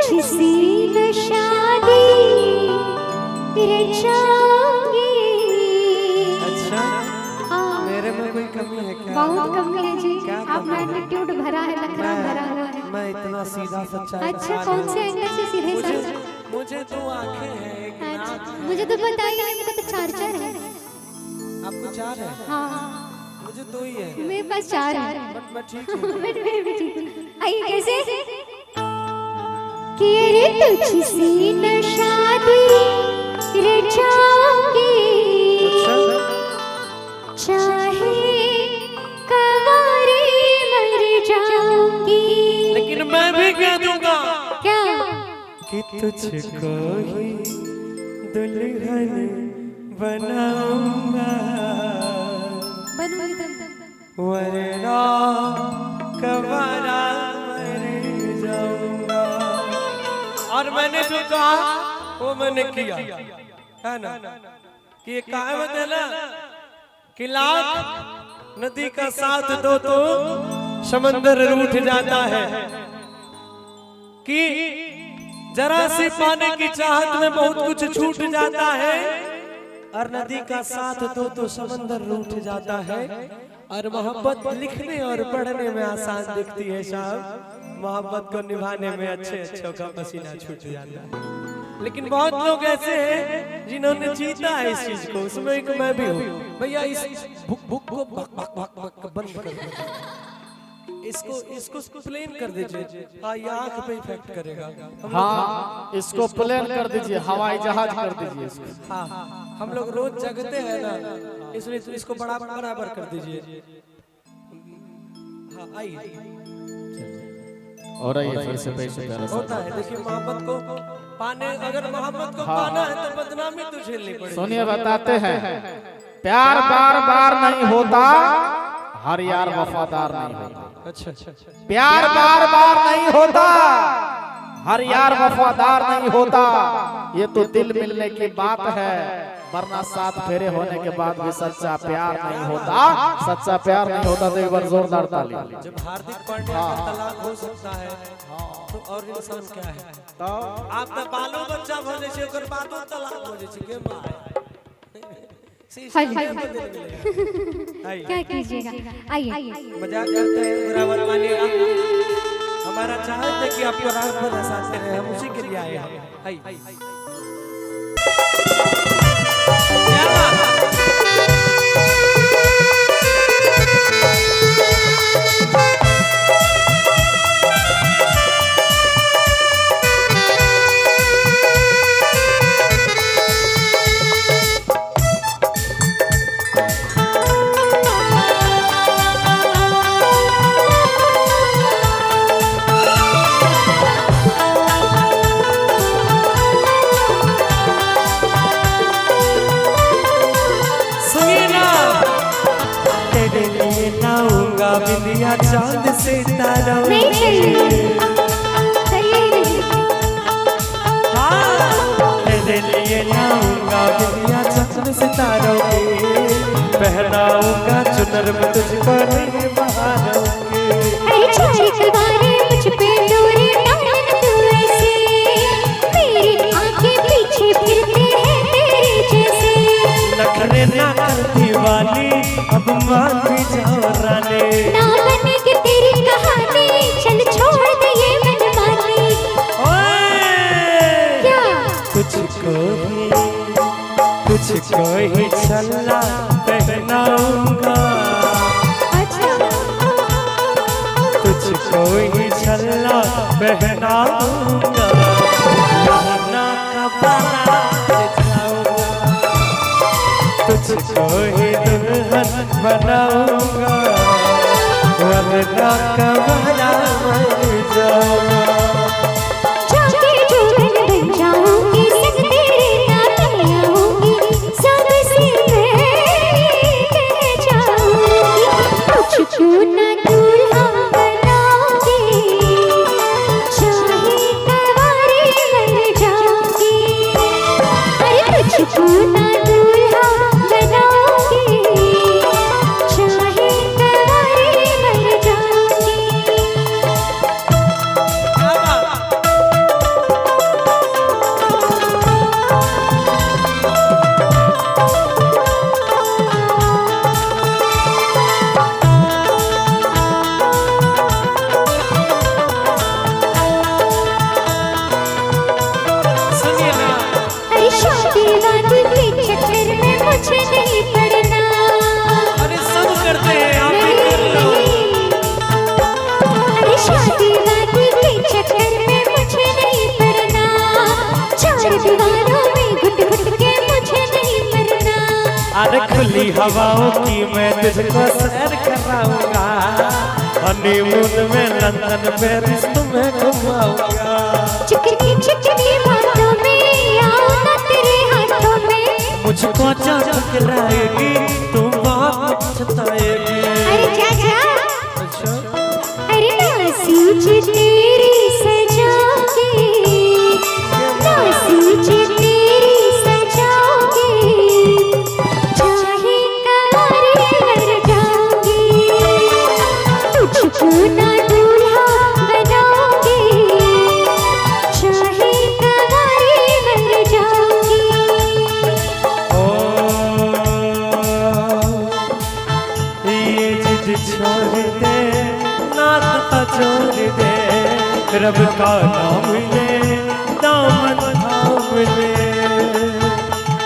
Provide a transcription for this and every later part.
तुझसे न शादी रचाऊंगी। अच्छा, मेरे में कोई कमी है क्या? बहुत कमी है जी, आपका एटीट्यूड भरा है, नखरा भरा हुआ है। मैं इतना सीधा सच्चा। अच्छा, कौन से एंगल से सीधे सच्चा? मुझे दो आंखें हैं, एक नाक है। मुझे तो बताइए, मेरे को तो चार है। आपको चार है? हाँ, मुझे दो ही है। मेरे पास चार है। बट मैं ठीक हूँ। मैं भी ठीक हूँ। आइए कैसे कि अरे तुझसे न शादी रचाऊंगी, चाहे कवारी मर जाऊंगी। लेकिन मैं भी कह दूंगा क्या कि तुझको ही दुल्हन बनाऊंगा, बनूंगी वरना कवारा मर जाऊंगा। और मैंने जो कहा वो मैंने किया, है ना? कि ये कहावत है ना कि लाख नदी का साथ दो तो समंदर रूठ जाता है, कि जरा सी पाने की चाहत में बहुत कुछ छूट जाता है, और नदी का साथ दो तो समंदर रूठ जाता है। और मोहब्बत लिखने और पढ़ने में आसान दिखती है साहब, मोहब्बत को निभाने में अच्छे अच्छों का पसीना छूट जाता है। लेकिन बहुत लोग ऐसे हैं जिन्होंने जीता है इस चीज को, उसमें एक मैं भी हूँ। भैया इस भूख को भक भक भक भक बंद कर दो, इसको प्लेन कर दीजिए। हाँ, ये आंख पे इफेक्ट करेगा। हाँ, इसको प्लेन कर दीजिए, हवाई जहाज कर दीजिए इसको। हाँ, हम लोग रोज जगते हैं ना, इसलिए तो इसको बराबर कर दीजिए। हाँ, आइए। और आइए फिर से पैसे होता है। देखिए, मोहब्बत को पाने, अगर मोहब्बत को पाना है तो बदनामी तो झेलनी पड़ेगी। सुनिए, बताते हैं, प्यार बार बार नहीं होता, हर यार वफादार नहीं होता। अच्छा, प्यार बार बार नहीं होता, हर यार वफादार नहीं होता। ये तो दिल मिलने की बात है, वरना साथ फेरे होने के बाद भी सच्चा प्यार नहीं होता। सच्चा प्यार नहीं होता तो एक बार जोरदार ताली। जब हार्दिक पांड्या का तलाक हो सकता है तो और इंसान क्या है? तो आप तो बालो बच्चा भले से ओकर बादो तलाक हो जाए के माय। क्या कीजिएगा? आइए, मजाक करते हैं, बुरा मत मानिएगा। हमारा चाहत है कि आपको रात भर हंसाते रहे, हम उसी के लिए आए हैं। आइए। बिंदिया चांद से तारा, तेरे लिए लाऊंगा बिंदिया चांद से तारों के, पहनाऊंगा चुनर में तुझको नहीं बहारोंगे। मुझ पे डोरे डाल तू ऐसे, मेरी आंखें पीछे फिरते हैं तेरे जैसे। नखरे ना करती वाली, अब मान भी जाओ रानी, ना बनेगी तेरी कहानी, चल छोड़ दे ये मनमानी। क्या तुझको ही छल्ला पहनाऊंगा, अच्छा, तुझको ही छल्ला पहनाऊंगा, यमुना का बाला बिछाऊंगा, तुझको ही दुल्हन बनाऊंगा, वरना कवारा मर जाऊंगा। जाके जोड़न बन जाऊंगी, संग तेरे नाते आऊंगी, सबसे मैं जाऊंगी। तुझको ना दूल्हा बनाऊंगी, चाहे कवारे मर जाऊंगी। अरे तुझको ना दूल्हा बनाऊंगी, चाहे कवारे मर जाऊंगी। अरे खुली हवाओं की मैं तुझको सैर कराऊंगा, हनीमून में लंदन पेरिस तुम्हें घुमाऊंगा। चिकनी चिकनी बातों में आऊं ना तेरे हाथों में, मुझको जा टकराएगी तुम बहुत पछताएगी। अरे जा जा, अच्छा अरे ना सूझे तेरी सजाओगे, ना सूझे तेरी सजाओगे, चाहे कवारे मर जाओगे, तुझको ना दूल्हा बनाओगे, चाहे कवारे मर जाओगे। ये जिद छोड़ दे नाता छोड़ दे, रब का नाम ले दामन थाम ले।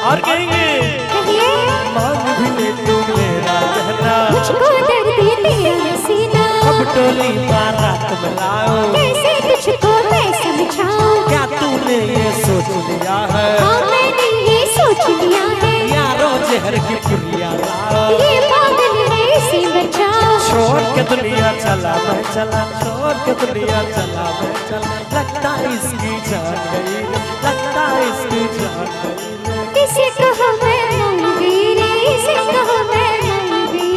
और कहेंगे कहिए मान भी ले तू मेरा कहना, मुझको दर्द तेरा सीना, अब टोली बारात बुलाओ, कैसे तुझको मैं समझाऊं, क्या तूने ये सोच लिया है, हाँ मैंने ये सोच लिया है, यारों जहर की पुरिया लाओ, ये पागल है इसे बचाओ। छोड़ के दुनिया चला मैं चला, छोड़ के दुनिया चला मैं चला, लगता इसकी जान गई, लगता इसकी जान गई। इसे कहो मैं मौली रे, इसे कहो मैं मौली,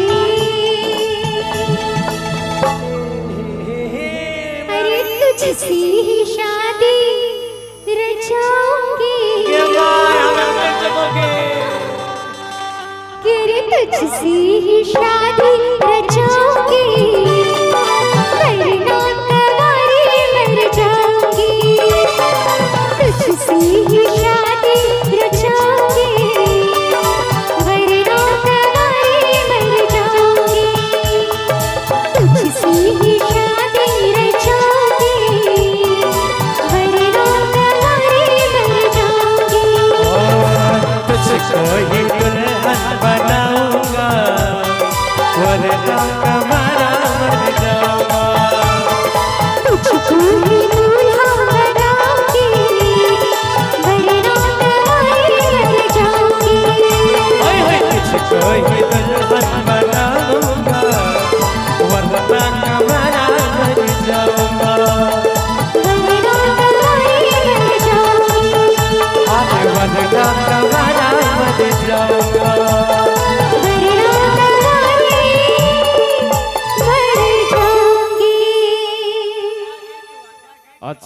अरे तुझसे ही शादी रचाऊंगी, तेरे तुझसे ही शादी रचाऊंगी, वरना कवारे मर जाऊंगी, तुझसे ही शादी रचाऊंगी, वरना कवारे मर जाऊंगी, तुझसे ही शादी रचाऊंगी, वरना कवारे मर जाऊंगी। तुझको ही दुल्हन बनाऊंगा, वरना कमरा मर जाऊंगा। तुझको ही दूल्हा बनाऊंगी, वरना कवारे मर जाऊंगी। तुझको ही दुल्हन